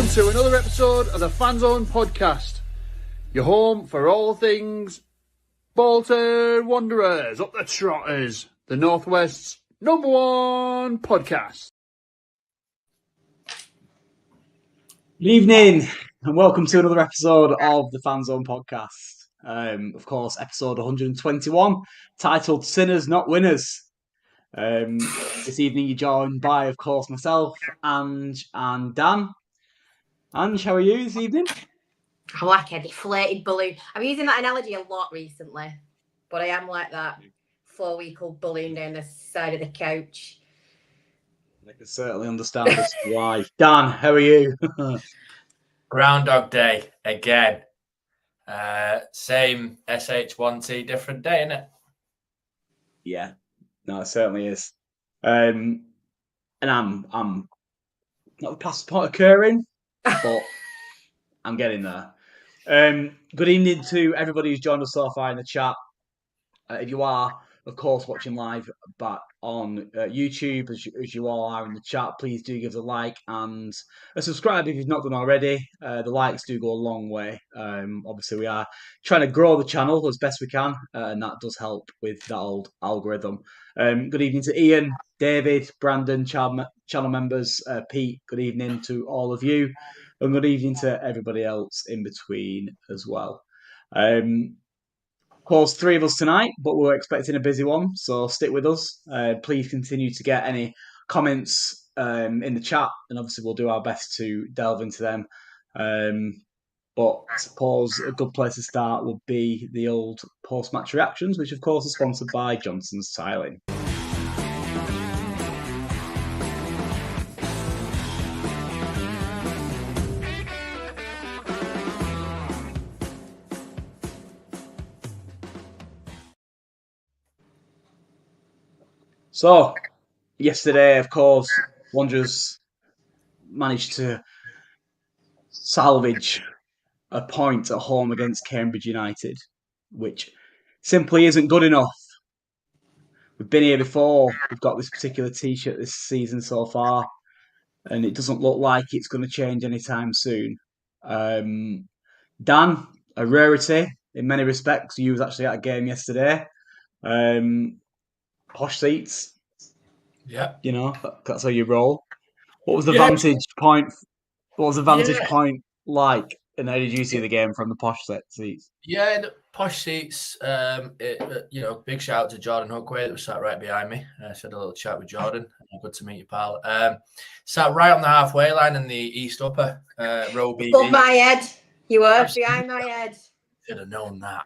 Welcome to another episode of the Fanzone podcast, your home for all things Bolton Wanderers, up the Trotters, the Northwest's #1 podcast. Good evening and welcome to another episode of the Fanzone podcast. Of course, episode 121, titled Sinners Not Winners. This evening you're joined by, of course, myself, Ange and Dan. Ange, how are you this evening? I'm like a deflated balloon. I'm using that analogy a lot recently, but I am like that 4-week-old balloon down the side of the couch. I can certainly understand this why. Dan, how are you? Groundhog Day again. Same SH1T, different day, innit? Yeah, no, it certainly is. And I'm not past the point occurring, but I'm getting there. Good evening to everybody who's joined us so far in the chat. If you are, of course, watching live back on YouTube, as you all are in the chat, please do give us a like and a subscribe if you've not done already. The likes do go a long way. Obviously, we are trying to grow the channel as best we can, and that does help with that old algorithm. Good evening to Ian, David, Brandon, channel members, Pete. Good evening to all of you, and good evening to everybody else in between as well. Of course, 3 of us tonight, but we're expecting a busy one, so stick with us. Please continue to get any comments in the chat, and obviously we'll do our best to delve into them. But I suppose a good place to start would be the old post-match reactions, which of course are sponsored by Johnson's Tiling. So, yesterday, of course, Wanderers managed to salvage a point at home against Cambridge United, which simply isn't good enough. We've been here before. We've got this particular T-shirt this season so far, and it doesn't look like it's going to change anytime soon. Dan, a rarity in many respects. You was actually at a game yesterday. Posh seats. Yeah. You know, that's how you roll. What was the vantage point? What was the vantage point like? And how did you see the game from the posh seats? Yeah, the posh seats. Big shout out to Jordan Hookway that was sat right behind me. I had a little chat with Jordan. Good to meet you, pal. Sat right on the halfway line in the East Upper row B. Above my head. You were behind my head. Should have known that.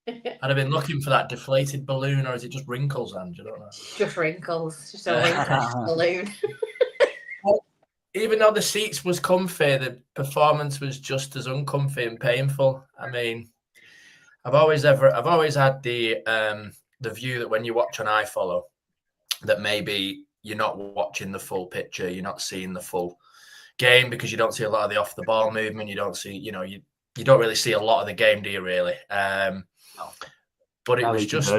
I'd have been looking for that deflated balloon, or is it just wrinkles, Ange? I don't know. Just wrinkles. Just a wrinkle balloon. Even though the seats was comfy, the performance was just as uncomfy and painful. I mean, I've always had the view that when you watch on iFollow, that maybe you're not watching the full picture, you're not seeing the full game because you don't see a lot of the off the ball movement. You don't see, you don't really see a lot of the game, do you? Really? But it was just.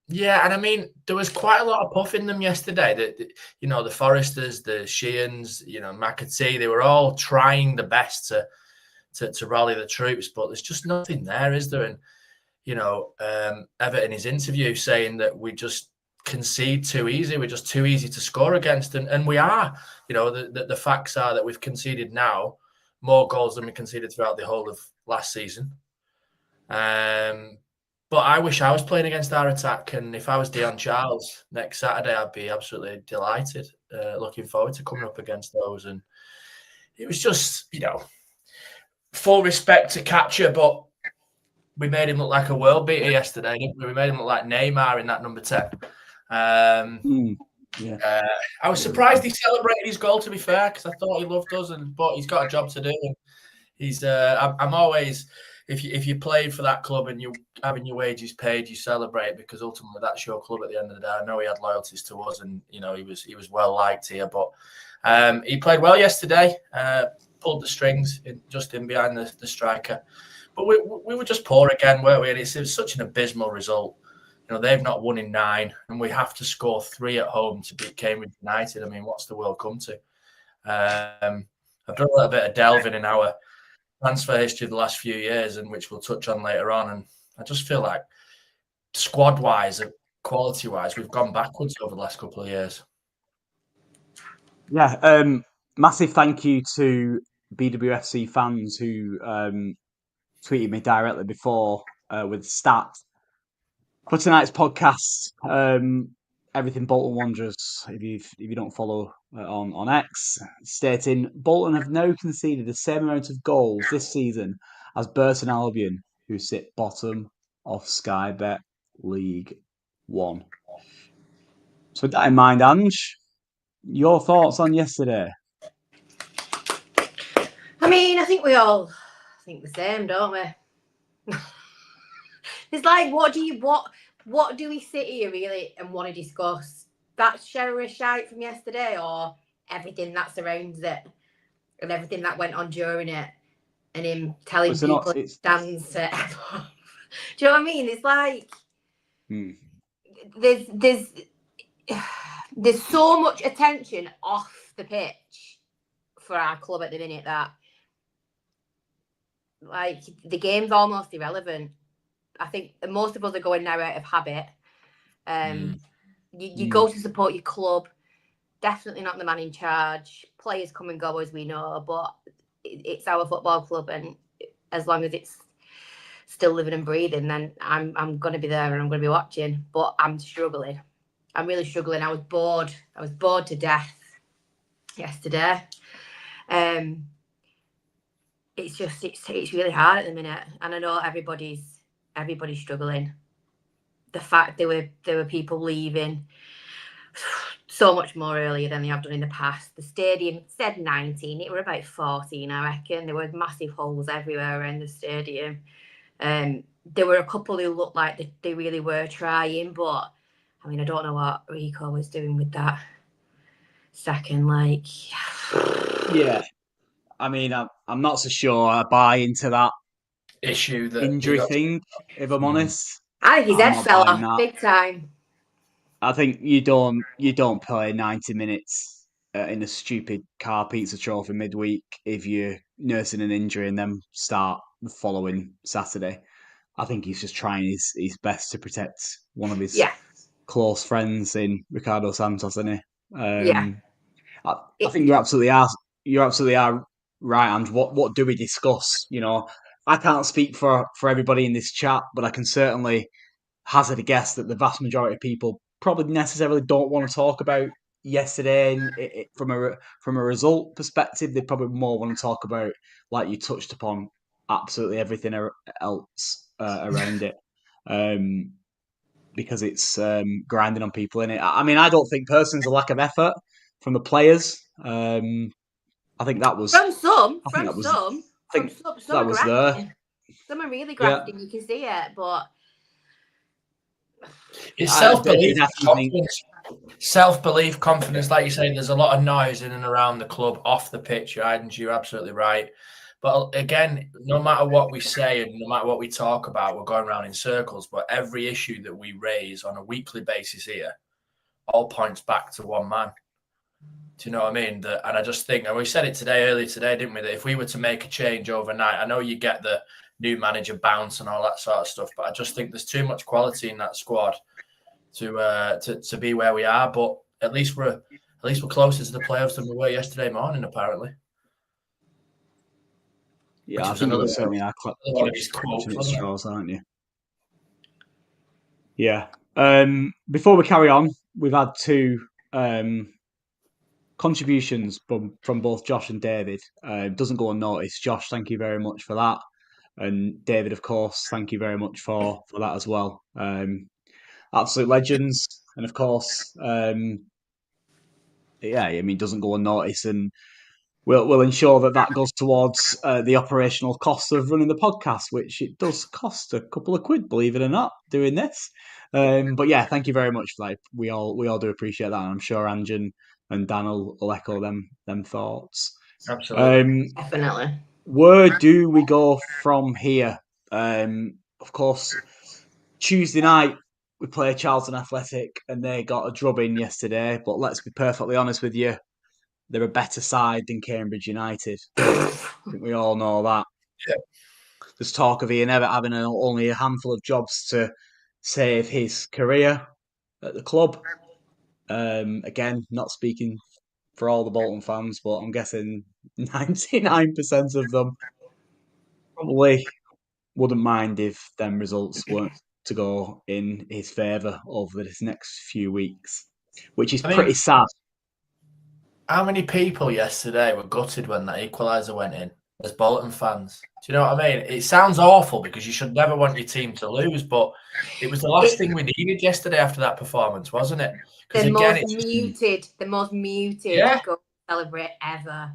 Yeah, and I mean, there was quite a lot of puff in them yesterday. The Foresters, the Sheehan's, McAtee, they were all trying the best to rally the troops, but there's just nothing there, is there? And, Everett in his interview saying that we just concede too easy. We're just too easy to score against. And we are. The facts are that we've conceded now more goals than we conceded throughout the whole of last season. But I wish I was playing against our attack, and if I was Dion Charles next Saturday, I'd be absolutely delighted. Looking forward to coming up against those. And it was just, full respect to Catcher, but we made him look like a world beater yesterday, didn't we? We made him look like Neymar in that number 10. I was surprised he celebrated his goal, to be fair, because I thought he loved us, but he's got a job to do. And he's. I'm always. If you played for that club and you're having your wages paid, you celebrate because ultimately that's your club at the end of the day. I know he had loyalties to us, and he was well liked here. But he played well yesterday. Pulled the strings just in behind the striker. But we were just poor again, weren't we? And it was such an abysmal result. They've not won in 9, and we have to score 3 at home to beat Cambridge United. I mean, what's the world come to? I've done a little bit of delving in our transfer history of the last few years, and which we'll touch on later on. And I just feel like squad-wise, quality-wise, we've gone backwards over the last couple of years. Yeah, massive thank you to BWFC fans who tweeted me directly before with stats for tonight's podcast. Everything Bolton Wanderers, if you don't follow on X, stating Bolton have now conceded the same amount of goals this season as Burton Albion, who sit bottom of Sky Bet League One. So with that in mind, Ange, your thoughts on yesterday? I mean, I think we all think the same, don't we? It's like, what do we sit here really and want to discuss? That shower shite from yesterday, or everything that surrounds it, and everything that went on during it, and him telling people it stands to F off. Do you know what I mean? It's like there's so much attention off the pitch for our club at the minute that, like, the game's almost irrelevant. I think most of us are going now out of habit. You go to support your club, definitely not the man in charge. Players come and go, as we know, but it's our football club, and as long as it's still living and breathing, then I'm going to be there and I'm going to be watching. But I'm struggling. I'm really struggling. I was bored. I was bored to death yesterday. It's really hard at the minute, and I know everybody's struggling. The fact there were people leaving so much more earlier than they have done in the past. The stadium said 19, it were about 14, I reckon. There were massive holes everywhere around the stadium. There were a couple who looked like they really were trying, but I mean, I don't know what Rico was doing with that second, like. Yeah, I mean, I'm not so sure I buy into that issue, that injury thing, if I'm honest. I think his head fell off big time. I think you don't play 90 minutes in a stupid car pizza trophy midweek if you're nursing an injury and then start the following Saturday. I think he's just trying his best to protect one of his close friends in Ricardo Santos, isn't he? I think you absolutely are right. And what do we discuss? You know, I can't speak for everybody in this chat, but I can certainly hazard a guess that the vast majority of people probably necessarily don't want to talk about yesterday. And from a result perspective, they probably more want to talk about, like you touched upon, absolutely everything else around it. Because it's grinding on people in it. I mean, I don't think personally there's a lack of effort from the players. I think that was from some. Some are was grafting. there. Some are really grafting. You can see it, but it's self-belief, confidence. Like you say, there's a lot of noise in and around the club off the pitch, and you're absolutely right. But again, no matter what we say and no matter what we talk about, we're going around in circles. But every issue that we raise on a weekly basis here all points back to one man. Do you know what I mean? And I just think, and we said it earlier today, didn't we? That if we were to make a change overnight, I know you get the new manager bounce and all that sort of stuff, but I just think there's too much quality in that squad to be where we are. But at least we're closer to the playoffs than we were yesterday morning, apparently. Yeah, I think we certainly are clutching at straws, aren't you? Yeah. Before we carry on, we've had two contributions from both Josh and David. Doesn't go unnoticed. Josh, thank you very much for that. And David, of course, thank you very much for that as well. Absolute legends. And of course, I mean, doesn't go unnoticed. And we'll ensure that goes towards the operational costs of running the podcast, which it does cost a couple of quid, believe it or not, doing this. But yeah, thank you very much for that. We all do appreciate that. And I'm sure Ange and Dan will echo them thoughts. Absolutely. Definitely. Where do we go from here? Of course, Tuesday night we play Charlton Athletic and they got a drubbing yesterday. But let's be perfectly honest with you, they're a better side than Cambridge United. I think we all know that. Yeah. There's talk of Ian Evatt having only a handful of jobs to save his career at the club. Again, not speaking for all the Bolton fans, but I'm guessing 99% of them probably wouldn't mind if them results weren't to go in his favour over this next few weeks, which is pretty sad. How many people yesterday were gutted when that equaliser went in as Bolton fans? Do you know what I mean? It sounds awful because you should never want your team to lose, but it was the last thing we needed yesterday after that performance, wasn't it? The most muted goal celebrate ever.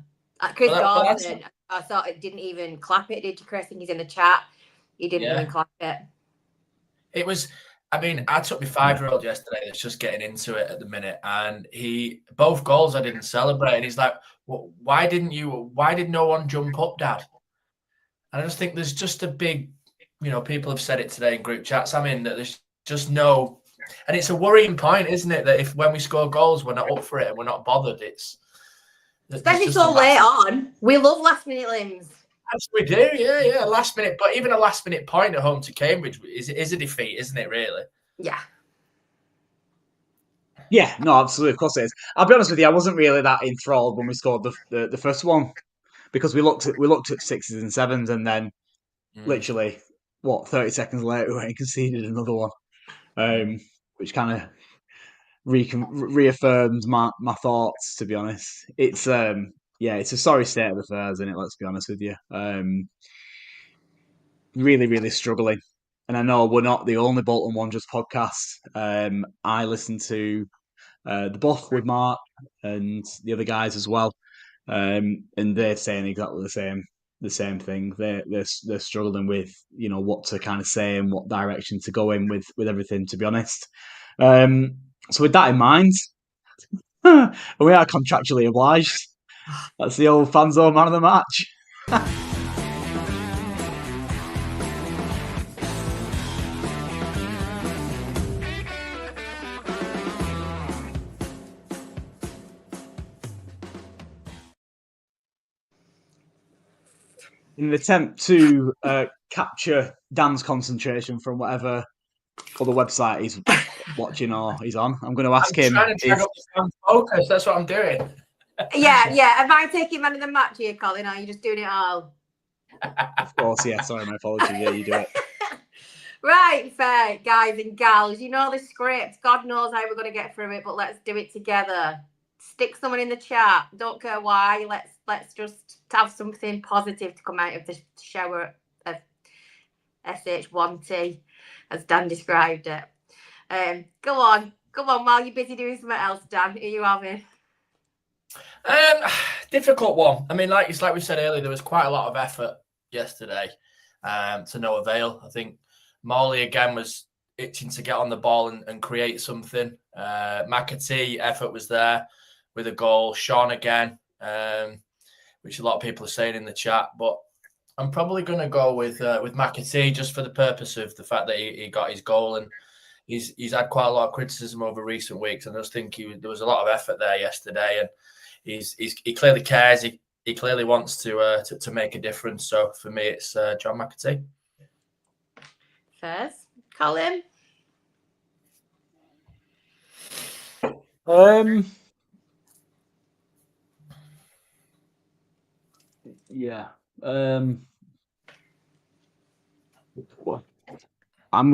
Chris Dawson, I thought it didn't even clap it, did you, Chris? I think he's in the chat. He didn't even clap it. It was, I mean, I took my 5-year-old yesterday that's just getting into it at the minute, and both goals I didn't celebrate, and he's like, well, why did no one jump up, Dad? And I just think there's just a big, people have said it today in group chats I'm in, that there's just no, and it's a worrying point, isn't it, that if when we score goals, we're not up for it and we're not bothered, especially so late on. We love last minute limbs. Yes, we do, yeah. Last minute, but even a last minute point at home to Cambridge is a defeat, isn't it? Really? Yeah. Yeah, no, absolutely, of course it is. I'll be honest with you, I wasn't really that enthralled when we scored the first one, because we looked at 6s and 7s, and then literally 30 seconds later we went and conceded another one, which kind of reaffirmed my thoughts. To be honest, it's it's a sorry state of affairs, isn't it? Let's be honest with you. Really, really struggling. And I know we're not the only Bolton Wanderers podcast. I listen to the Buff with Mark and the other guys as well, and they're saying exactly the same thing. They're struggling with what to kind of say and what direction to go in with everything. To be honest, so with that in mind, we are contractually obliged. That's the old Fanzone man of the match. In an attempt to capture Dan's concentration from whatever other website he's watching or he's on, I'm going to ask him. Trying to track up the fan focus. That's what I'm doing. Yeah. Am I taking man of the match here, Colin? Or are you just doing it all? Of course, yeah. Sorry, my apologies. Yeah, you do it. Right, fair, guys and gals. You know the script. God knows how we're going to get through it, but let's do it together. Stick someone in the chat. Don't care why. Let's just have something positive to come out of the shower of SH1T, as Dan described it. Go on. While you're busy doing something else, Dan, are you having? Difficult one. I mean, like we said earlier, there was quite a lot of effort yesterday, to no avail. I think Morley again was itching to get on the ball and create something. McAtee effort was there with a goal. Sean again, which a lot of people are saying in the chat, but I'm probably going to go with McAtee just for the purpose of the fact that he got his goal, and he's had quite a lot of criticism over recent weeks. And I just think there was a lot of effort there yesterday, and he clearly cares. He clearly wants to make a difference. So for me, it's John McAtee. First, Colin. Yeah. I'm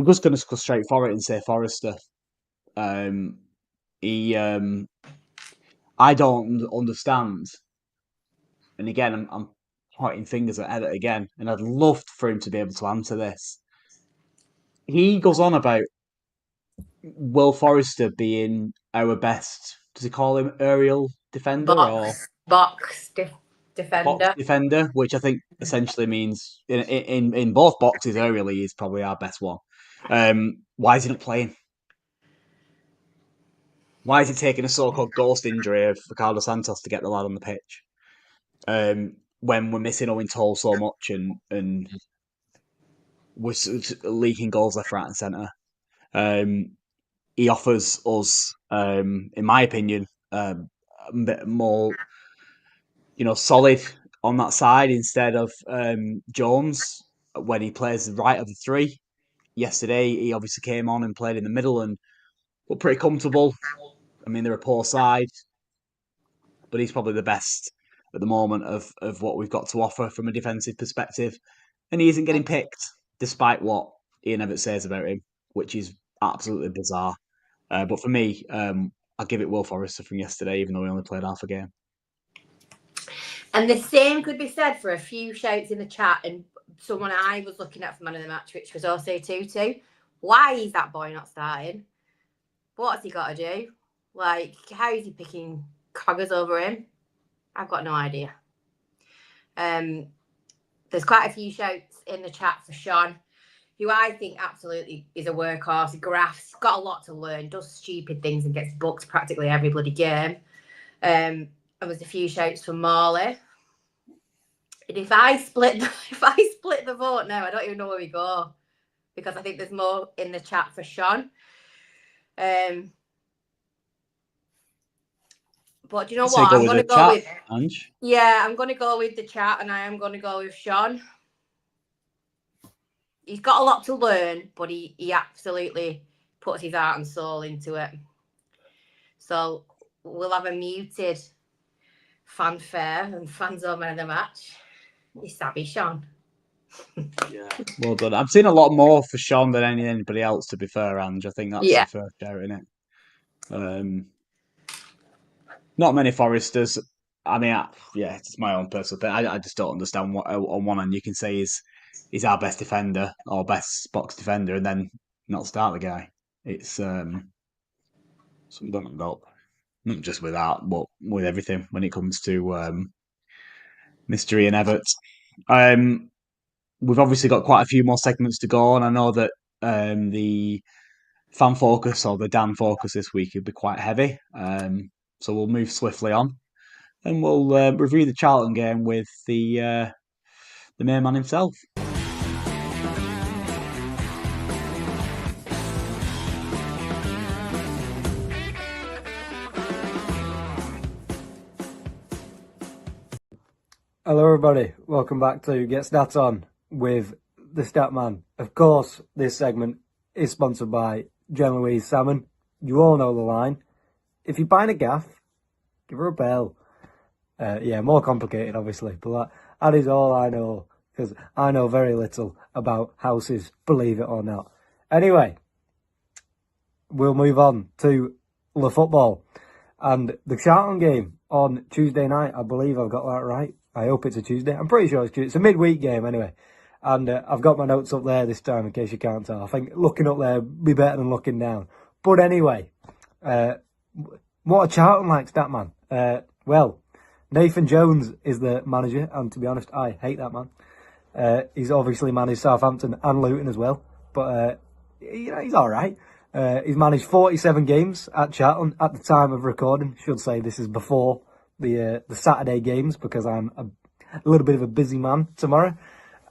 just going to go straight for it and say Forrester. I don't understand. And again, I'm pointing fingers at Evatt again, and I'd love for him to be able to answer this. He goes on about Will Forrester being our best. Does he call him aerial defender box defender? Box defender, which I think essentially means in both boxes, aerially is probably our best one. Why is he not playing? Why is he taking a so-called ghost injury of Ricardo Santos to get the lad on the pitch? When we're missing Owen Toll so much and we're leaking goals left, right, and centre. He offers us, in my opinion, a bit more solid on that side instead of Jones when he plays the right of the three. Yesterday, he obviously came on and played in the middle and looked pretty comfortable. I mean, they're a poor side, but he's probably the best at the moment of what we've got to offer from a defensive perspective. And he isn't getting picked, despite what Ian Evatt says about him, which is absolutely bizarre. But for me, I'll give it Will Forrester from yesterday, even though he only played half a game. And the same could be said for a few shouts in the chat and someone I was looking at for man of the match, which was Ose Tutu. Why is that boy not starting? What's he got to do? Like, how is he picking coggers over him? I've got no idea. There's quite a few shouts in the chat for Sean, who I think absolutely is a workhorse, graphs, got a lot to learn, does stupid things and gets booked practically every bloody game. There was a few shouts for Morley. And if I split the vote now, I don't even know where we go, because I think there's more in the chat for Sean. But do you know what? I'm going to go with Ange. Yeah, I'm going to go with the chat, and I am going to go with Sean. He's got a lot to learn, but he absolutely puts his heart and soul into it. So we'll have a muted fanfare and Fanzone man of the match. You savvy, Sean. Yeah, well done. I've seen a lot more for Sean than anybody else, to be fair, Ange. I think that's the first share, isn't it? Not many Foresters. I mean, it's my own personal thing. I just don't understand what on one hand you can say he's our best defender or best box defender, and then not start the guy. It's something about not just with that, but with everything when it comes to Mr. Ian Evatt. We've obviously got quite a few more segments to go, and I know that the fan focus or the Dan focus this week would be quite heavy. So we'll move swiftly on, and we'll review the Charlton game with the main man himself. Hello everybody, welcome back to Get Stats On with the Statman. Of course, this segment is sponsored by John Louise Salmon. You all know the line. If you're buying a gaff, give her a bell. More complicated obviously, but that is all I know, because I know very little about houses, believe it or not. Anyway, we'll move on to the football. And the Charlton game on Tuesday night, I believe I've got that right. I hope it's a Tuesday. I'm pretty sure it's Tuesday. It's a midweek game anyway. And I've got my notes up there this time in case you can't tell. I think looking up there would be better than looking down. But anyway, what a Charlton like, Statman. Well, Nathan Jones is the manager, and to be honest, I hate that man. He's obviously managed Southampton and Luton as well. But, he's all right. He's managed 47 games at Charlton at the time of recording. Should say this is before the Saturday games, because I'm a little bit of a busy man tomorrow.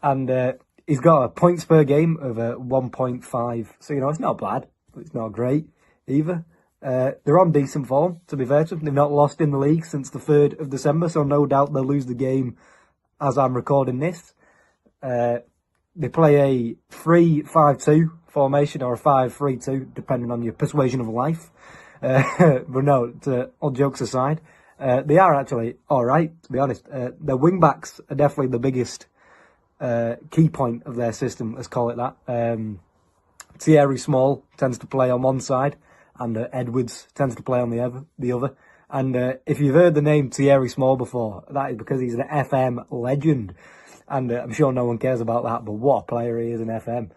And he's got a points per game of 1.5. So, it's not bad, but it's not great either. They're on decent form, to be fair to them. They've not lost in the league since the 3rd of December, so no doubt they'll lose the game as I'm recording this. They play a 3-5-2 formation or a 5-3-2, depending on your persuasion of life. But no, all jokes aside, they are actually all right, to be honest. Their wing-backs are definitely the biggest key point of their system, let's call it that. Thierry Small tends to play on one side, and Edwards tends to play on the other. And if you've heard the name Thierry Small before, that is because he's an FM legend. And I'm sure no one cares about that, but what a player he is in FM.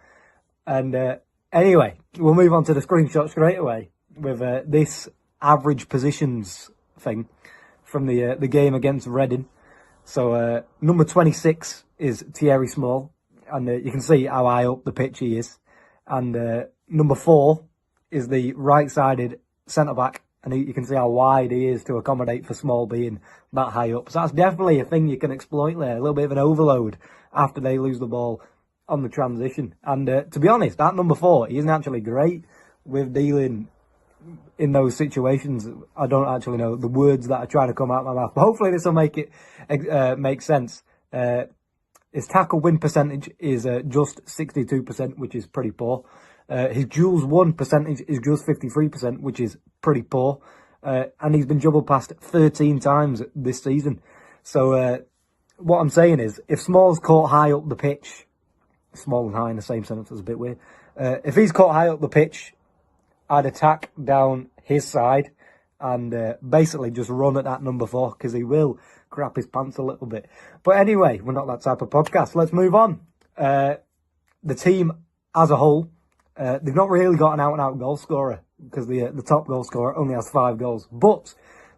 And anyway, we'll move on to the screenshot straight away with this average positions thing from the game against Reading. So number 26 is Thierry Small, and you can see how high up the pitch he is. And number 4 is the right-sided centre-back, and you can see how wide he is to accommodate for Small being that high up. So that's definitely a thing you can exploit there, a little bit of an overload after they lose the ball on the transition. And to be honest, that number 4, he isn't actually great with dealing in those situations. I don't actually know the words that are trying to come out of my mouth, but hopefully this will make it make sense. His tackle win percentage is just 62%, which is pretty poor. His duels won percentage is just 53%, which is pretty poor. And he's been double passed 13 times this season. So what I'm saying is, if Small's caught high up the pitch, small and high in the same sentence is a bit weird. If he's caught high up the pitch, I'd attack down his side and basically just run at that number 4 because he will crap his pants a little bit. But anyway, we're not that type of podcast. Let's move on. The team as a whole, they've not really got an out-and-out goal scorer because the top goal scorer only has 5 goals. But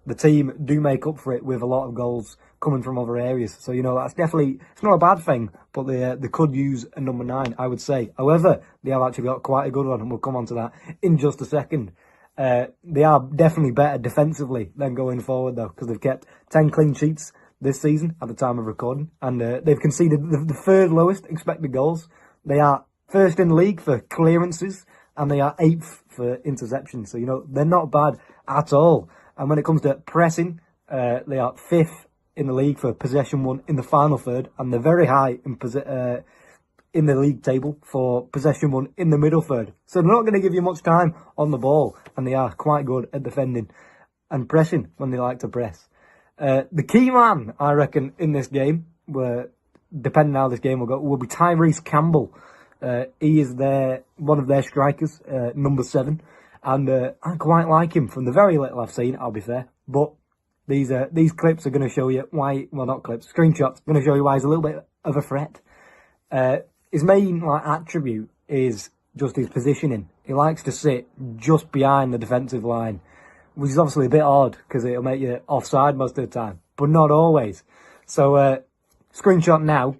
the team do make up for it with a lot of goals coming from other areas. So, that's definitely, it's not a bad thing, but they could use a number 9, I would say. However, they have actually got quite a good one, and we'll come on to that in just a second. They are definitely better defensively than going forward, though, because they've kept 10 clean sheets this season at the time of recording, and they've conceded the third lowest expected goals. They are first in the league for clearances, and they are 8th for interceptions. So, they're not bad at all. And when it comes to pressing, they are 5th in the league for possession won in the final third, and they're very high in the league table for possession won in the middle third. So they're not going to give you much time on the ball, and they are quite good at defending and pressing when they like to press. The key man, I reckon, in this game, depending on how this game will go, will be Tyrese Campbell. He is one of their strikers, number 7, and I quite like him from the very little I've seen, I'll be fair. But these clips are going to show you why, well, not clips, screenshots, going to show you why he's a little bit of a threat. His main attribute is just his positioning. He likes to sit just behind the defensive line, which is obviously a bit odd because it'll make you offside most of the time, but not always. So, screenshot now.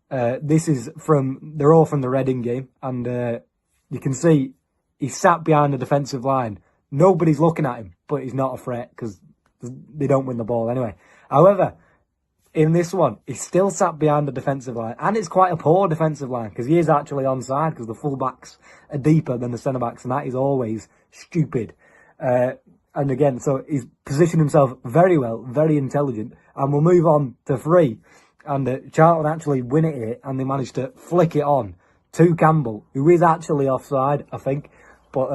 They're all from the Reading game, and you can see he's sat behind the defensive line. Nobody's looking at him, but he's not a threat because they don't win the ball anyway. However, in this one, he's still sat behind the defensive line, and it's quite a poor defensive line because he is actually onside because the fullbacks are deeper than the centre-backs, and that is always stupid. And again, so he's positioned himself very well, very intelligent, and we'll move on to 3. And Charlton actually win it here, and they managed to flick it on to Campbell, who is actually offside, I think. But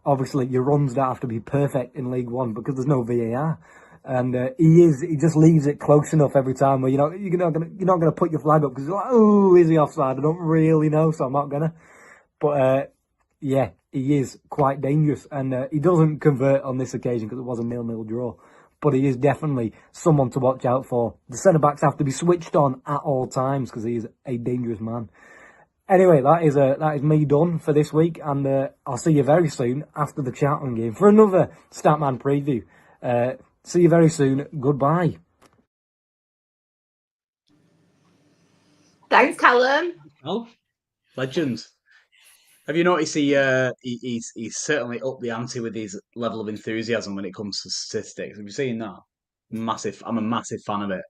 obviously, your runs don't have to be perfect in League One because there's no VAR. And he just leaves it close enough every time where you're not gonna put your flag up because you're like, oh, is he offside? I don't really know, so I'm not gonna. But yeah, he is quite dangerous, and he doesn't convert on this occasion because it was a 0-0 draw. But he is definitely someone to watch out for. The centre-backs have to be switched on at all times because he is a dangerous man. Anyway, that is me done for this week, and I'll see you very soon after the Charlton game for another Statman preview. See you very soon. Goodbye. Thanks, Callum. Oh, legends. Have you noticed he's certainly upped the ante with his level of enthusiasm when it comes to statistics? Have you seen that? Massive. I'm a massive fan of it.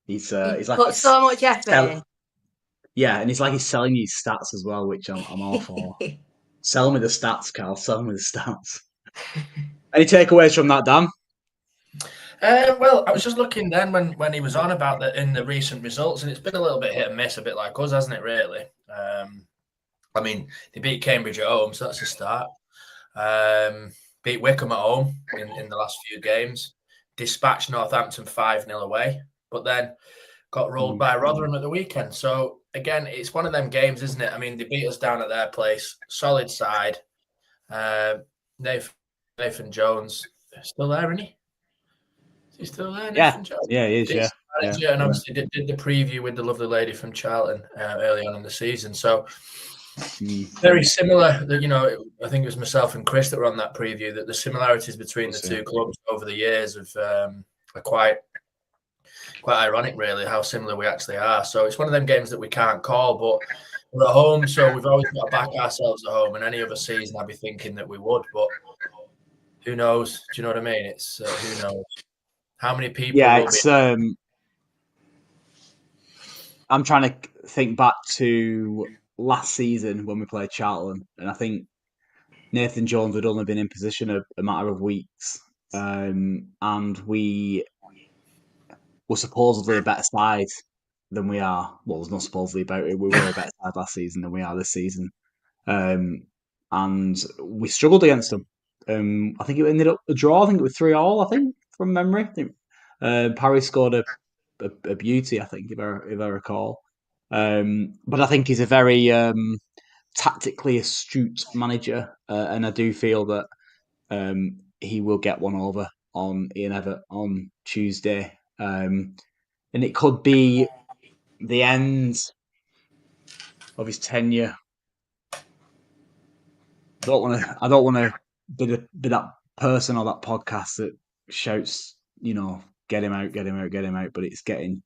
He's like put so much effort in. Yeah, and it's like he's selling you stats as well, which I'm all for. Sell me the stats, Carl. Sell me the stats. Any takeaways from that, Dan? Well, I was just looking then when he was on about that in the recent results, and it's been a little bit hit and miss, a bit like us, hasn't it, really? I mean, they beat Cambridge at home, so that's a start. Beat Wickham at home in the last few games. Dispatched Northampton 5-0 away, but then got rolled by Rotherham at the weekend. So, again, it's one of them games, isn't it? I mean, they beat us down at their place. Solid side. Nathan Jones, still there, isn't he? Is he still there, Nathan Jones? Yeah, he is, yeah. And obviously did the preview with the lovely lady from Charlton early on in the season. So, very similar. I think it was myself and Chris that were on that preview, that the similarities between the two clubs over the years are quite ironic, really, how similar we actually are. So it's one of them games that we can't call, but we're at home, so we've always got to back ourselves at home. And any other season, I'd be thinking that we would, but who knows? Do you know what I mean? It's who knows? How many people? Yeah, it's. I'm trying to think back to last season when we played Charlton, and I think Nathan Jones had only been in position a matter of weeks, and we were supposedly a better side than we are. Well, there's not supposedly about it. We were a better side last season than we are this season, and we struggled against them. I think it ended up a draw. I think it was 3-3. I think from memory. I think Parry scored a beauty. I think if I recall. But I think he's a very tactically astute manager, and I do feel that he will get one over on Ian Evatt on Tuesday, and it could be the end of his tenure. I don't want to be that person or that podcast that shouts, get him out, get him out, get him out. But it's getting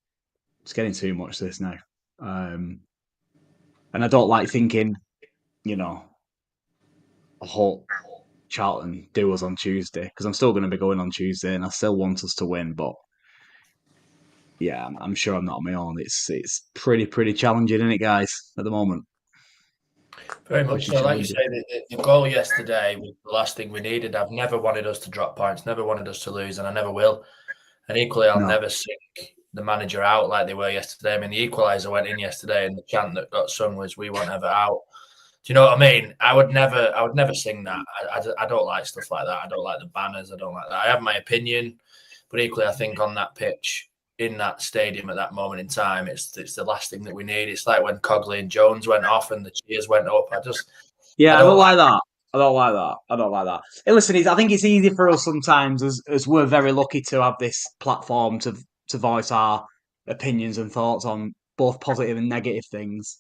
too much this now, and I don't like thinking, I hope Charlton do us on Tuesday, because I'm still going to be going on Tuesday and I still want us to win. But yeah, I'm sure I'm not on my own. It's pretty challenging, isn't it, guys, at the moment? Very much so. Like you say, the goal yesterday was the last thing we needed. I've never wanted us to drop points, never wanted us to lose, and I never will. And equally, I'll never sing the manager out like they were yesterday. I mean, the equaliser went in yesterday, and the chant that got sung was "We won't ever out." Do you know what I mean? I would never sing that. I don't like stuff like that. I don't like the banners. I don't like that. I have my opinion, but equally, I think on that pitch, in that stadium at that moment in time, it's the last thing that we need. It's like when Cogley and Jones went off and the cheers went up. I don't like that. I don't like that. Hey, listen, I think it's easy for us sometimes, as we're very lucky to have this platform to voice our opinions and thoughts on both positive and negative things.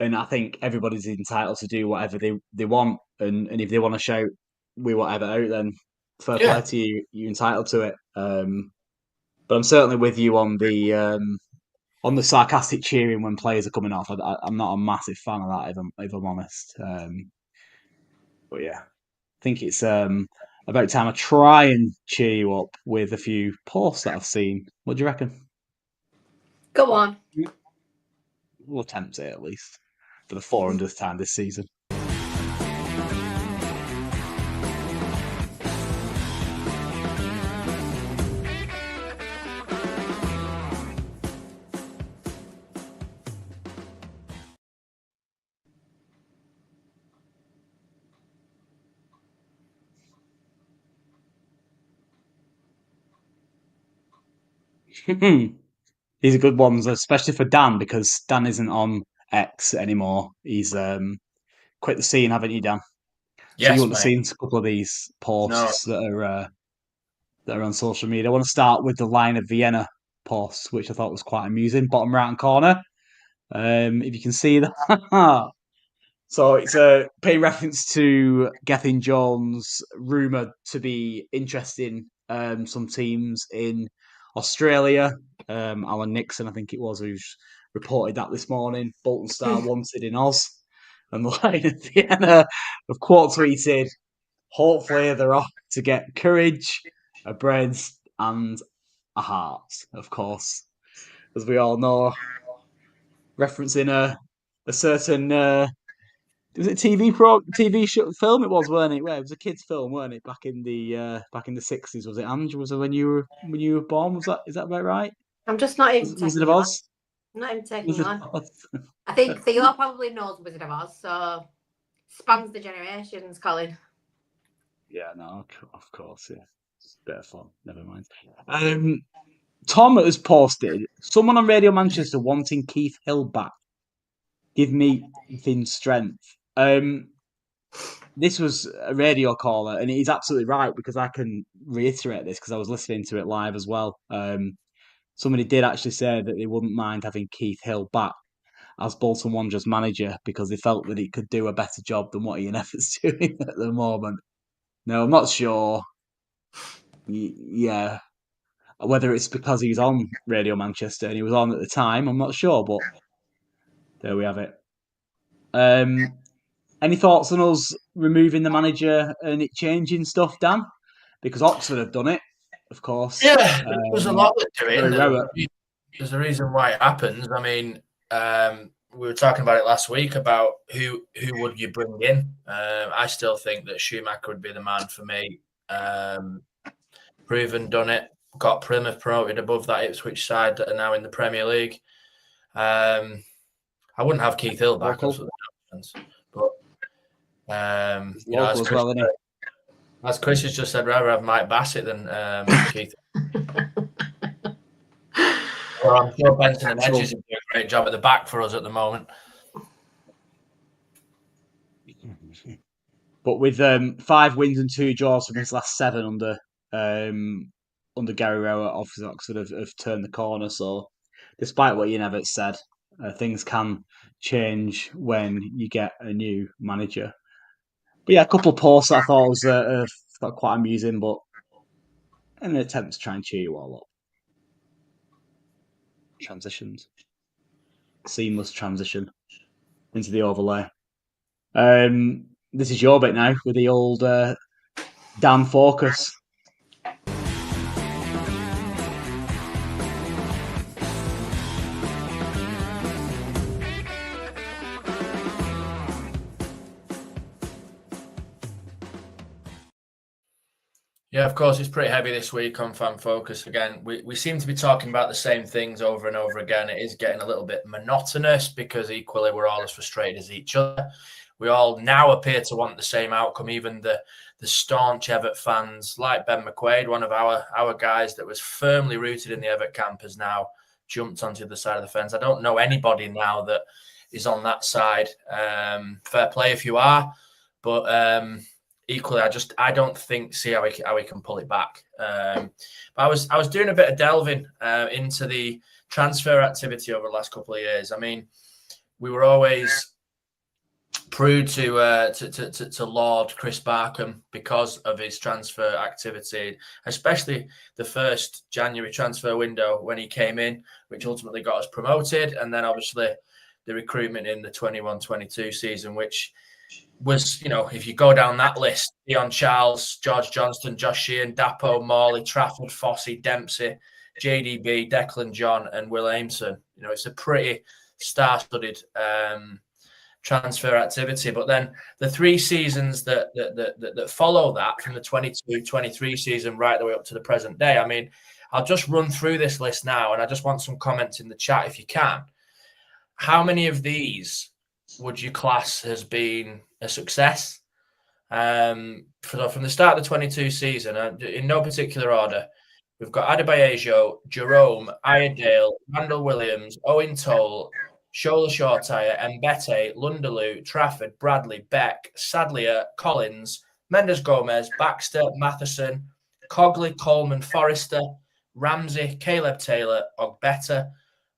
And I think everybody's entitled to do whatever they want. And if they want to shout, "We whatever out," then fair play to you. You're entitled to it. But I'm certainly with you on the sarcastic cheering when players are coming off. I'm not a massive fan of that, if I'm honest. But yeah, I think it's about time I try and cheer you up with a few posts that I've seen. What do you reckon? Go on. We'll attempt it at least for the 400th time this season. These are good ones, especially for Dan, because Dan isn't on X anymore. He's quit the scene, haven't you, Dan? Yes, so you wouldn't have seen a couple of these posts that are on social media. I want to start with the Line of Vienna post, which I thought was quite amusing. Bottom right hand corner, if you can see that. So it's paying reference to Gethin Jones' rumoured to be interesting some teams in Australia. Alan Nixon, I think it was, who's reported that this morning. Bolton Star wanted in Oz. And the Line of Vienna have quote tweeted, "Hopefully they're off to get courage, a bread, and a heart," of course, as we all know, referencing a certain was it TV show, film? It was, weren't it? Well, it was a kids' film, weren't it? Back in the '60s, was it? Ange, was it when you were born? Is that about right? I'm just not even Wizard of Oz. I'm not even taking you on. I think Theo probably knows Wizard of Oz, so spans the generations, Colin. Yeah, no, of course, yeah. It's a bit of fun. Never mind. Tom has posted someone on Radio Manchester wanting Keith Hill back. Give me thin strength. This was a radio caller, and he's absolutely right, because I can reiterate this because I was listening to it live as well. Somebody did actually say that they wouldn't mind having Keith Hill back as Bolton Wanderers manager, because they felt that he could do a better job than what Ian Evatt's doing at the moment. No, I'm not sure. Yeah, whether it's because he's on Radio Manchester and he was on at the time, I'm not sure, but there we have it. Any thoughts on us removing the manager and it changing stuff, Dan? Because Oxford have done it, of course. Yeah, there's a lot to it. There's a reason why it happens. I mean, we were talking about it last week about who would you bring in. I still think that Schumacher would be the man for me. Proven, done it. Got Plymouth promoted above that Ipswich side that are now in the Premier League. I wouldn't have Keith Hill back, but Local as well, isn't he? As Chris has just said, rather have Mike Bassett than Keith. Well, I'm sure Benson and Hedges is doing a great job at the back for us at the moment. But with 5 wins and 2 draws from his last 7 under Gary Rowe, obviously Oxford have turned the corner. So, despite what Ian Everett said, things can change when you get a new manager. But yeah, a couple of posts I thought was quite amusing, but an attempt to try and cheer you all up. Transitions. Seamless transition into the overlay. This is your bit now with the old Dan Focus. Yeah, of course, it's pretty heavy this week on Fan Focus. Again, we seem to be talking about the same things over and over again. It is getting a little bit monotonous because equally we're all as frustrated as each other. We all now appear to want the same outcome. Even the staunch Everett fans, like Ben McQuaid, one of our guys that was firmly rooted in the Everett camp, has now jumped onto the side of the fence. I don't know anybody now that is on that side. Fair play if you are, but equally, I don't see how we can pull it back. But I was doing a bit of delving into the transfer activity over the last couple of years. I mean, we were always proved to laud Chris Barkham because of his transfer activity, especially the first January transfer window when he came in, which ultimately got us promoted, and then obviously the recruitment in the 21-22 season, which was, if you go down that list, Dion Charles, George Johnston, Josh Sheehan, Dapo, Morley, Trafford, Fossey, Dempsey, JDB, Declan John, and Will Aimson. It's a pretty star-studded transfer activity. But then the 3 seasons that follow that, from the 22-23 season right the way up to the present day, I mean, I'll just run through this list now, and I just want some comments in the chat if you can. How many of these would you class has been a success? From the start of the 22 season, in no particular order, we've got Adebayo, Jerome, Iredale, Randall Williams, Owen Toll, Shola Shortire, Mbete, Lunderloo, Trafford, Bradley, Beck, Sadlier, Collins, Mendes Gomez, Baxter, Matheson, Cogley, Coleman, Forrester, Ramsey, Caleb Taylor, Ogbeta,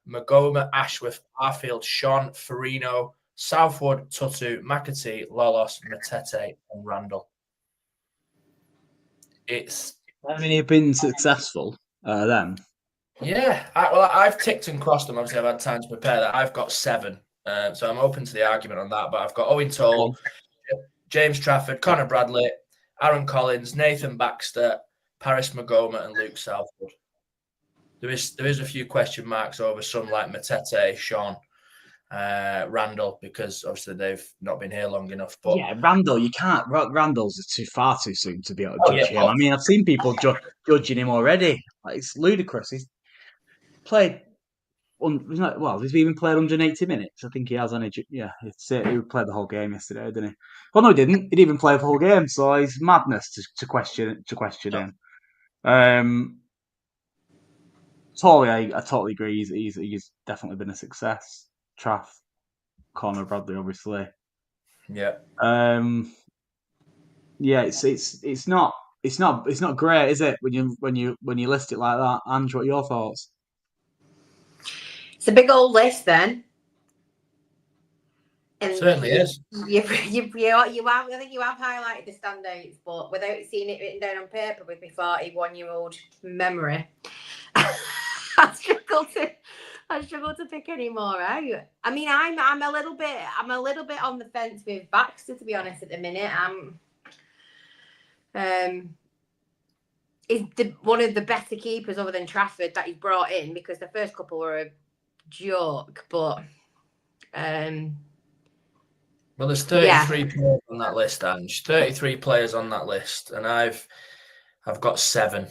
Magoma, Ashworth, Arfield, Sean, Farino, Southwood, Tutu, McAtee, Lolos, Matete, and Randall. How many have been successful then? Yeah, I've ticked and crossed them. Obviously, I've had time to prepare that. I've got 7, so I'm open to the argument on that. But I've got Owen Toll, James Trafford, Connor Bradley, Aaron Collins, Nathan Baxter, Paris Magoma, and Luke Southwood. There is a few question marks over some like Matete, Sean, Randall, because obviously they've not been here long enough. But yeah, Randall, you can't. Randall's far too soon to be able to judge him. Oh. I mean, I've seen people judging him already. Like, it's ludicrous. He's played. He's even played 180 minutes. I think he has. He played the whole game yesterday, didn't he? Well, no, he didn't. He didn't even play the whole game. So it's madness to question him. I totally agree. He's definitely been a success. Traff, Connor Bradley, obviously. Yeah. Yeah. It's not great, is it? When you list it like that. Ange, what are your thoughts? It's a big old list, then. And it certainly is. You have. I think you have highlighted the standouts, but without seeing it written down on paper with my 41-year-old memory, I struggle to pick any more out. I mean, I'm a little bit on the fence with Baxter, to be honest. At the minute, is one of the better keepers other than Trafford that he's brought in, because the first couple were a joke, but Well, there's 33 players on that list, Ange. 33 players on that list, and I've got 7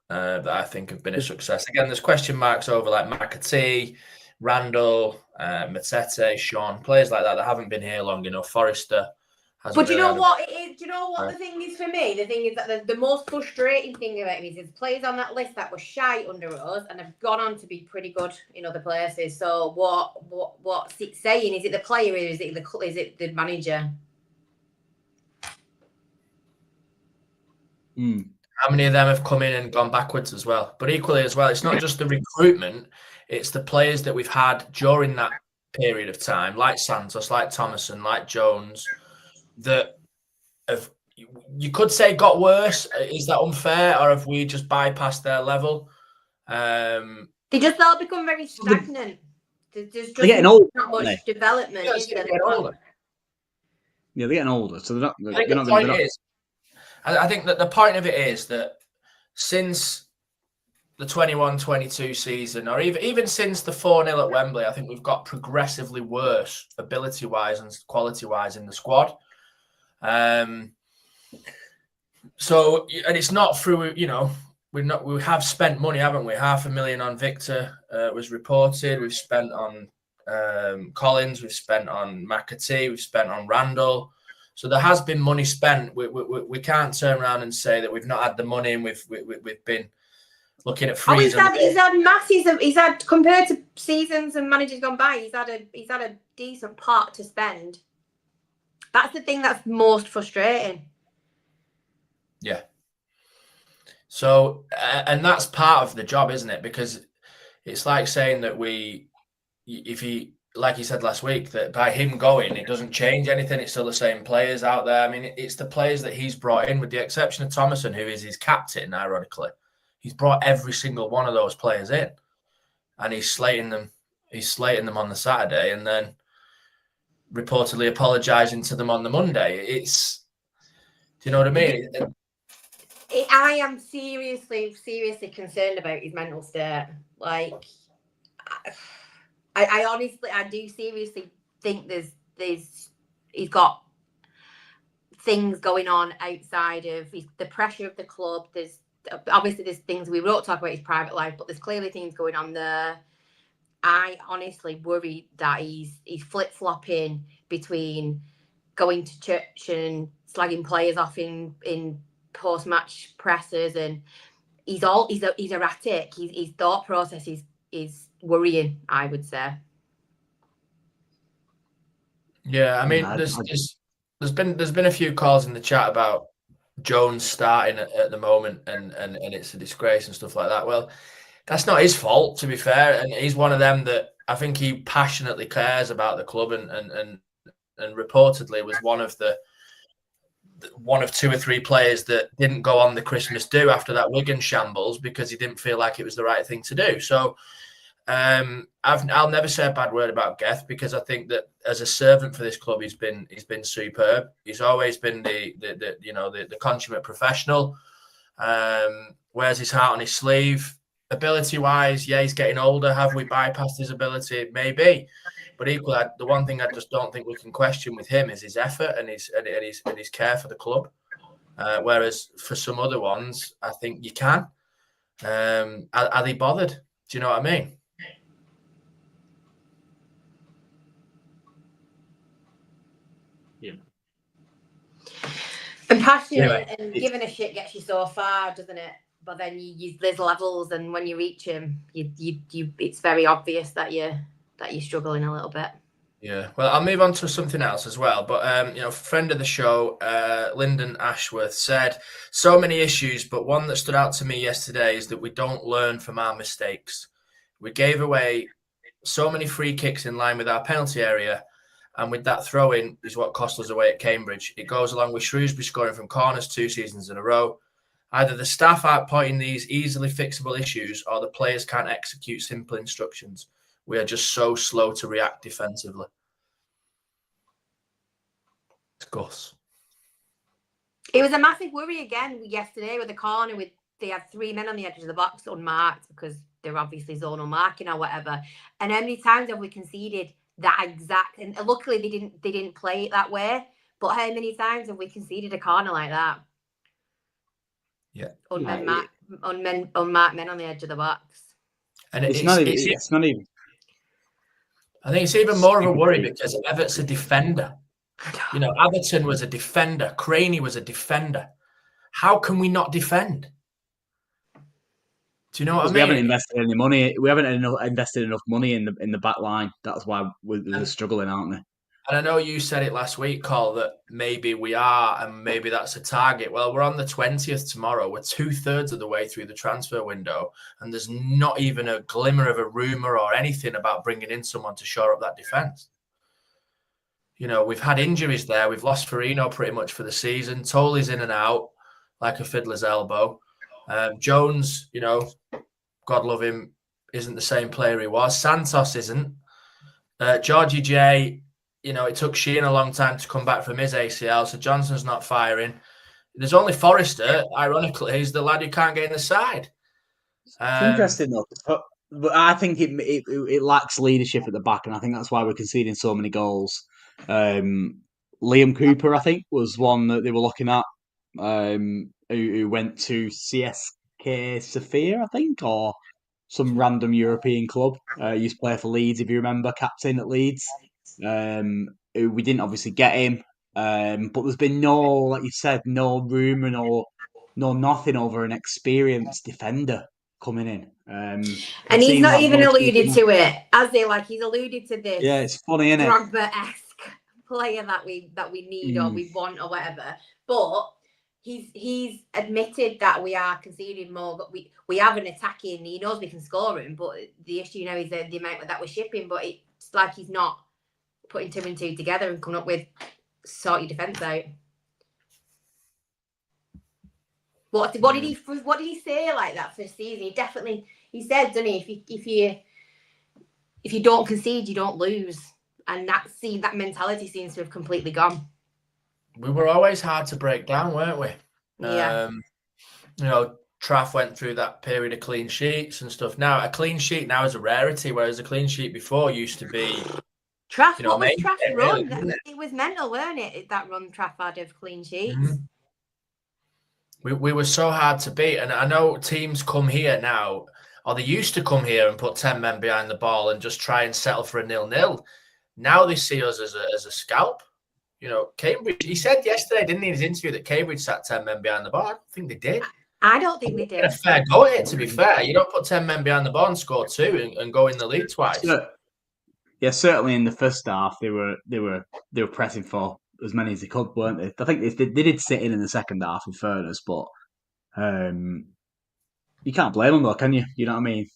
that I think have been a success. Again, there's question marks over like McAtee, Randall, Matete, Sean, players like that haven't been here long enough. Forrester. But do you know what it is? Do you know what the thing is for me? The thing is that the most frustrating thing about me is players on that list that were shite under us and have gone on to be pretty good in other places. So what's it saying? Is it the player or is it the manager? How many of them have come in and gone backwards as well? But equally as well, it's not just the recruitment, it's the players that we've had during that period of time, like Santos, like Thomason, like Jones, that have, you could say, got worse. Is that unfair, or have we just bypassed their level? They just all become very stagnant. There's just they're getting old, not much development. They're getting older. Yeah, they're getting older, so they're not. I think that the point of it is that since the 21-22 season, or even since the 4-0 at Wembley, I think we've got progressively worse ability-wise and quality-wise in the squad. So, and it's not through, we have spent money, haven't we? $500,000 on Victor was reported. We've spent on Collins. We've spent on McAtee. We've spent on Randall. So there has been money spent. We can't turn around and say that we've not had the money and we've been looking at frees. He's had masses. He's had, compared to seasons and managers gone by, he's had a decent pot to spend. That's the thing that's most frustrating. Yeah. So, and that's part of the job, isn't it? Because it's like saying that if he, like you said last week, that by him going, it doesn't change anything. It's still the same players out there. I mean, it's the players that he's brought in, with the exception of Thomason, who is his captain, ironically. He's brought every single one of those players in, and he's slating them. He's slating them on the Saturday, and then reportedly apologising to them on the Monday. Do you know what I mean? I am seriously concerned about his mental state. Like, I do seriously think he's got things going on outside of the pressure of the club. There's things we won't talk about his private life, but there's clearly things going on there. I honestly worry that he's flip-flopping between going to church and slagging players off in post-match presses, and he's erratic. His thought process is worrying, I would say. Yeah, I mean, there's been a few calls in the chat about Jones starting at the moment, and it's a disgrace and stuff like that. Well, that's not his fault, to be fair, and he's one of them that I think he passionately cares about the club, and reportedly was one of 2 or 3 players that didn't go on the Christmas do after that Wigan shambles because he didn't feel like it was the right thing to do. So I'll never say a bad word about Geth, because I think that as a servant for this club, he's been superb. He's always been the consummate professional. Wears his heart on his sleeve. Ability wise, yeah, he's getting older. Have we bypassed his ability? Maybe. But equally, the one thing I just don't think we can question with him is his effort and his care for the club. Whereas for some other ones, I think you can. Are they bothered? Do you know what I mean? Yeah. And passionate and giving a shit gets you so far, doesn't it? But then there's levels, and when you reach him, it's very obvious that you're struggling a little bit. Yeah, well, I'll move on to something else as well. But friend of the show, Lyndon Ashworth, said so many issues, but one that stood out to me yesterday is that we don't learn from our mistakes. We gave away so many free kicks in line with our penalty area, and with that throw-in is what cost us away at Cambridge. It goes along with Shrewsbury scoring from corners 2 seasons in a row. Either the staff aren't pointing these easily fixable issues, or the players can't execute simple instructions. We are just so slow to react defensively. It's Gus. It was a massive worry again yesterday with the corner. They had 3 men on the edge of the box unmarked because they're obviously zonal marking or whatever. And how many times have we conceded that exact. And luckily they didn't play it that way. But how many times have we conceded a corner like that? Yeah. Unmarked men on the edge of the box. And it's not even. I think it's even more of a worry because Everett's a defender. You know, Atherton was a defender. Craney was a defender. How can we not defend? Do you know what I mean? We haven't invested any money. We haven't invested enough money in the back line. That's why we're struggling, aren't we? And I know you said it last week, Carl, that maybe we are, and maybe that's a target. Well, we're on the 20th tomorrow. We're 2/3 of the way through the transfer window, and there's not even a glimmer of a rumour or anything about bringing in someone to shore up that defence. You know, we've had injuries there. We've lost Farino pretty much for the season. Toley's in and out like a fiddler's elbow. Jones, you know, God love him, isn't the same player he was. Santos isn't. Georgie J, you know, it took Sheehan a long time to come back from his ACL, so Johnson's not firing. There's only Forrester, ironically, he's the lad who can't get in the side. It's interesting, though. But I think it lacks leadership at the back, and I think that's why we're conceding so many goals. Liam Cooper, I think, was one that they were looking at, who went to CSK Sofia, I think, or some random European club. Used to play for Leeds, if you remember, captain at Leeds. We didn't obviously get him, but there's been no, like you said, no rumour, no nothing over an experienced defender coming in. And he's not even alluded to it, as they like. He's alluded to this. Yeah, it's funny, isn't it? Drogba-esque player that we need or we want or whatever. But he's admitted that we are conceding more, but we have an attacking. He knows we can score him, but the issue now is the amount that we're shipping. But it's like he's not putting 2 and 2 together and coming up with sort your defence out. What did he say like that for the season? He said, didn't he? If you don't concede, you don't lose, and that mentality seems to have completely gone. We were always hard to break down, weren't we? Yeah. You know, Traff went through that period of clean sheets and stuff. Now, a clean sheet now is a rarity, whereas a clean sheet before used to be. Traff, what was Traff's run? Really, it was mental, weren't it? That run Traff had of clean sheets. Mm-hmm. We were so hard to beat, and I know teams come here now, or they used to come here and put 10 men behind the ball and just try and settle for a 0-0. Now they see us as a scalp. You know, Cambridge, he said yesterday, didn't he, in his interview, that Cambridge sat 10 men behind the ball. I don't think they did. I don't think they did. A fair go at it, to be fair. You don't put 10 men behind the ball and score 2 and go in the lead twice. Yeah, certainly in the first half, they were pressing for as many as they could, weren't they? I think they did sit in the second half, in fairness, but you can't blame them, though, can you? You know what I mean?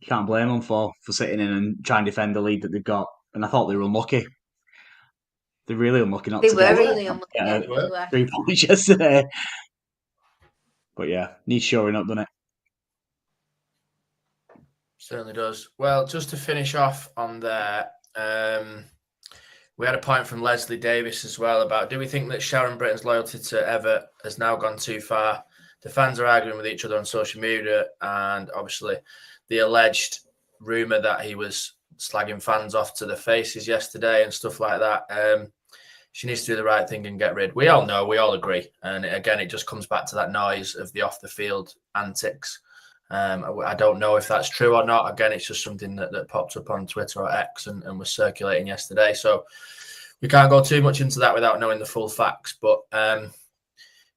You can't blame them for sitting in and trying to defend the lead that they've got. And I thought they were unlucky. They're really unlucky not to get really unlucky. 3 points yesterday. But yeah, needs shoring up, doesn't it? Certainly does. Well, just to finish off on there, we had a point from Leslie Davis as well about, do we think that Sharon Britton's loyalty to Everett has now gone too far? The fans are arguing with each other on social media, and obviously the alleged rumour that he was slagging fans off to their faces yesterday and stuff like that. She needs to do the right thing and get rid. We all know, we all agree. And again, it just comes back to that noise of the off-the-field antics. I don't know if that's true or not. Again, it's just something that popped up on Twitter or X and was circulating yesterday. So we can't go too much into that without knowing the full facts. But,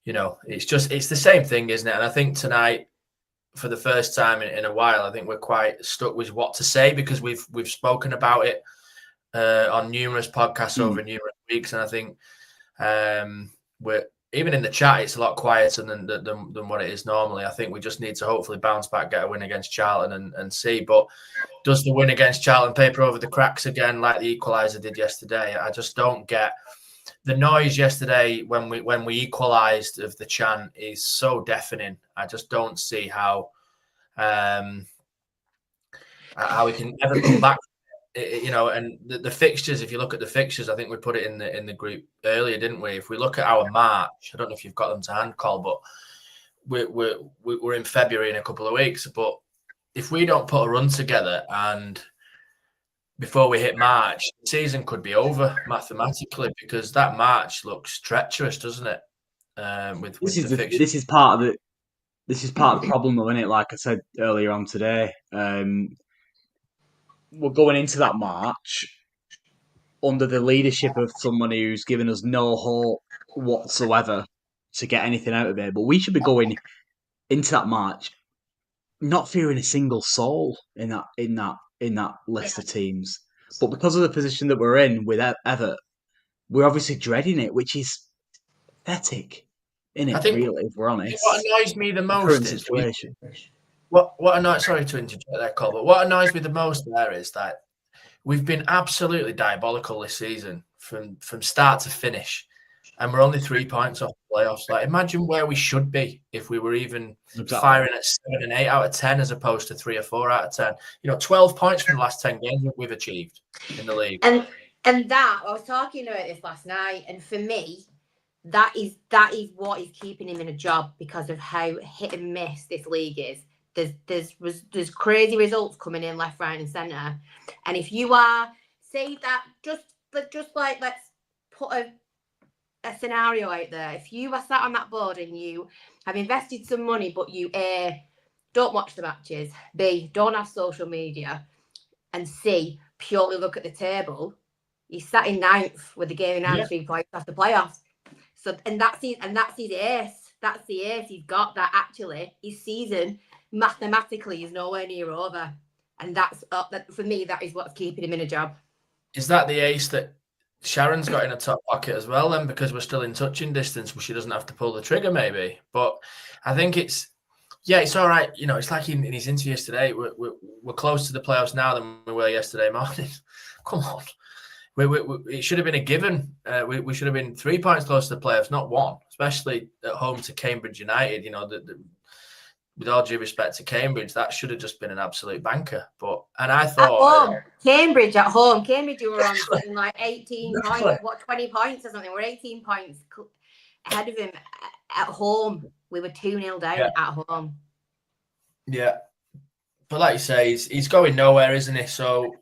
you know, it's the same thing, isn't it? And I think tonight, for the first time in a while, I think we're quite stuck with what to say because we've spoken about it on numerous podcasts over numerous weeks. And I think we're even in the chat, it's a lot quieter than what it is normally. I think we just need to hopefully bounce back, get a win against Charlton and see. But does the win against Charlton paper over the cracks again like the equaliser did yesterday? I just don't get the noise yesterday when we equalised of the chant is so deafening. I just don't see how we can ever come back. You know, and the fixtures, if you look at the fixtures, I think we put it in the group earlier, didn't we? If we look at our March, I don't know if you've got them to hand, Col, but we're in February in a couple of weeks. But if we don't put a run together and before we hit March, the season could be over mathematically because that March looks treacherous, doesn't it? This is part of the problem, though, isn't it? Like I said earlier on today, we're going into that March under the leadership of someone who's given us no hope whatsoever to get anything out of it. But we should be going into that March not fearing a single soul in that list of teams. But because of the position that we're in with Everett, we're obviously dreading it, which is pathetic, isn't it? I think, really, if we're honest. What annoys me the most current is situation. What annoys? Sorry to interject there, Cole, but what annoys me the most there is that we've been absolutely diabolical this season from start to finish, and we're only 3 points off the playoffs. Like, imagine where we should be if we were even firing at 7 and 8 out of 10 as opposed to 3 or 4 out of 10. 12 points from the last 10 games that we've achieved in the league. And that, I was talking about this last night, and for me, that is what is keeping him in a job, because of how hit and miss this league is. There's crazy results coming in left, right, and centre, and if you are, say that, just like, let's put a scenario out there. If you are sat on that board and you have invested some money, but you A, don't watch the matches, B, don't have social media, and C, purely look at the table, he's sat in 9th with the game in hand, 3 points after playoffs. So, and that's his ace. That's the ace he's got. That actually his season mathematically is nowhere near over, and that's that, for me, that is what's keeping him in a job. Is that the ace that Sharon's got in her top pocket as well? Then, because we're still in touching distance, she doesn't have to pull the trigger, maybe. But I think it's all right. It's like in his interview yesterday. We're closer to the playoffs now than we were yesterday morning. Come on. It should have been a given. We should have been 3 points close to the playoffs, not 1, especially at home to Cambridge United. With all due respect to Cambridge, that should have just been an absolute banker. And I thought Cambridge at home. Cambridge, you were on something like 18 points, 20 points or something. We're 18 points ahead of him at home. We were 2-0 down at home. Yeah, but like you say, he's going nowhere, isn't he? So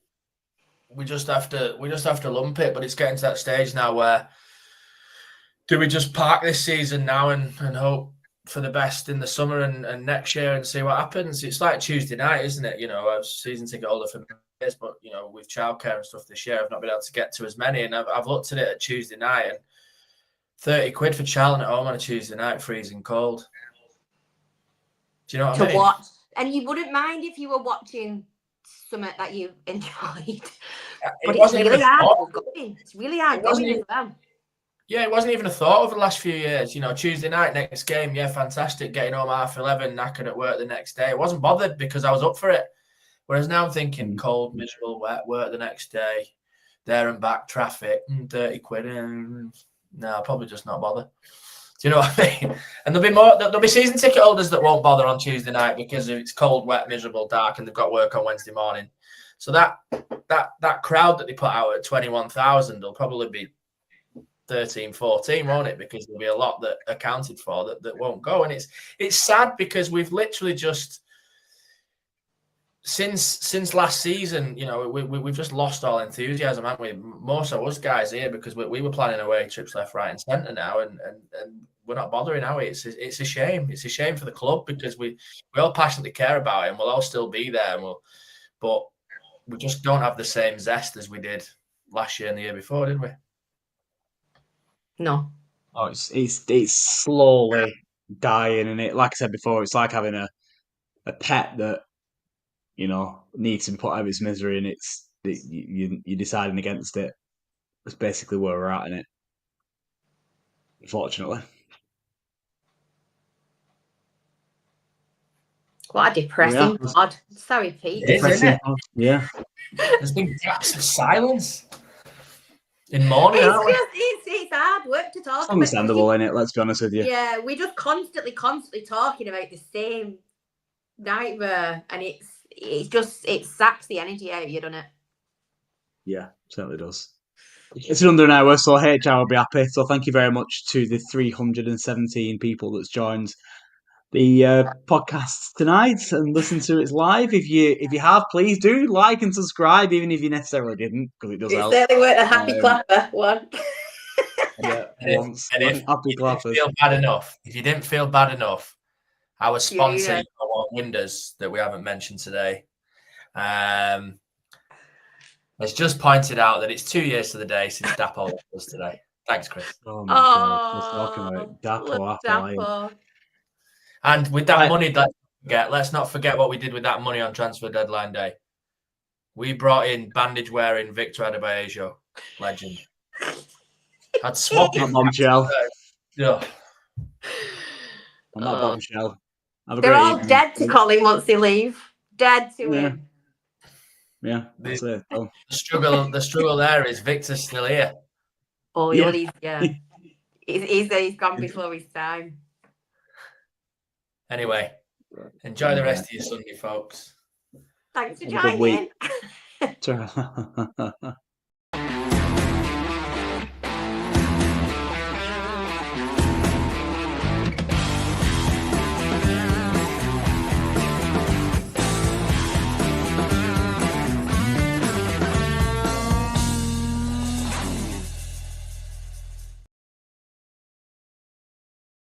we just have to lump it. But it's getting to that stage now where, do we just park this season now and hope for the best in the summer and next year and see what happens? It's like Tuesday night, isn't it? I was season ticket holder for years, but with childcare and stuff this year, I've not been able to get to as many. And I've looked at it at Tuesday night, and 30 quid for Charlton at home on a Tuesday night, freezing cold. Do you know what I mean? To watch, and you wouldn't mind if you were watching something that you enjoyed. But it's really hard going. It's really hard going for them. Yeah, it wasn't even a thought over the last few years. Tuesday night, next game, yeah, fantastic. Getting home 11:30, knackered at work the next day. I wasn't bothered because I was up for it. Whereas now I'm thinking cold, miserable, wet, work the next day, there and back, traffic, 30 quid. No, I'll probably just not bother. Do you know what I mean? And there'll be season ticket holders that won't bother on Tuesday night because it's cold, wet, miserable, dark, and they've got work on Wednesday morning. So that crowd that they put out at 21,000 will probably be 13, 14, won't it? Because there'll be a lot that accounted for that won't go. And it's sad because we've literally just since last season, we've just lost all enthusiasm, haven't we? More so us guys here, because we were planning away trips left, right, and centre now, and we're not bothering, are we? It's a shame. It's a shame for the club because we all passionately care about it, and we'll all still be there, but we just don't have the same zest as we did last year and the year before, did we? No. Oh, it's slowly dying, and like I said before, it's like having a pet that needs to be put out of its misery, and you're deciding against it. That's basically where we're at in it, unfortunately. What a depressing pod. Sorry, Pete. Isn't it? Yeah. There's been gaps of silence in mourning. It's hard work to talk about. Understandable, isn't it? Let's be honest with you. Yeah, we're just constantly talking about the same nightmare, and it saps the energy out of you, doesn't it? Yeah, certainly does. It's under an hour, so HR will be happy. So thank you very much to the 317 people that's joined the podcast tonight and listen to it live. If you have, please do like and subscribe, even if you necessarily didn't, because it does It help. certainly weren't a happy clapper one. Yeah, And if happy you didn't clappers. feel bad enough, if you didn't feel bad enough, our sponsor, Yeah. Windows, that we haven't mentioned today, has just pointed out that it's 2 years to the day since Dapo left us today. Thanks, Chris. Oh my God, let's talk about Dapo. Dapo. And with that money, let's not forget what we did with that money on transfer deadline day. We brought in bandage-wearing Victor Adebayo, legend. I'd swap him. Bombshell. Yeah. On that bombshell. They're all dead to Colin once they leave. Dead to him. Yeah, that's it. Oh. The struggle there is Victor's still here. Oh, yeah. He's gone before his time. Anyway, enjoy the rest of your Sunday, folks. Thanks for joining. Have a good week.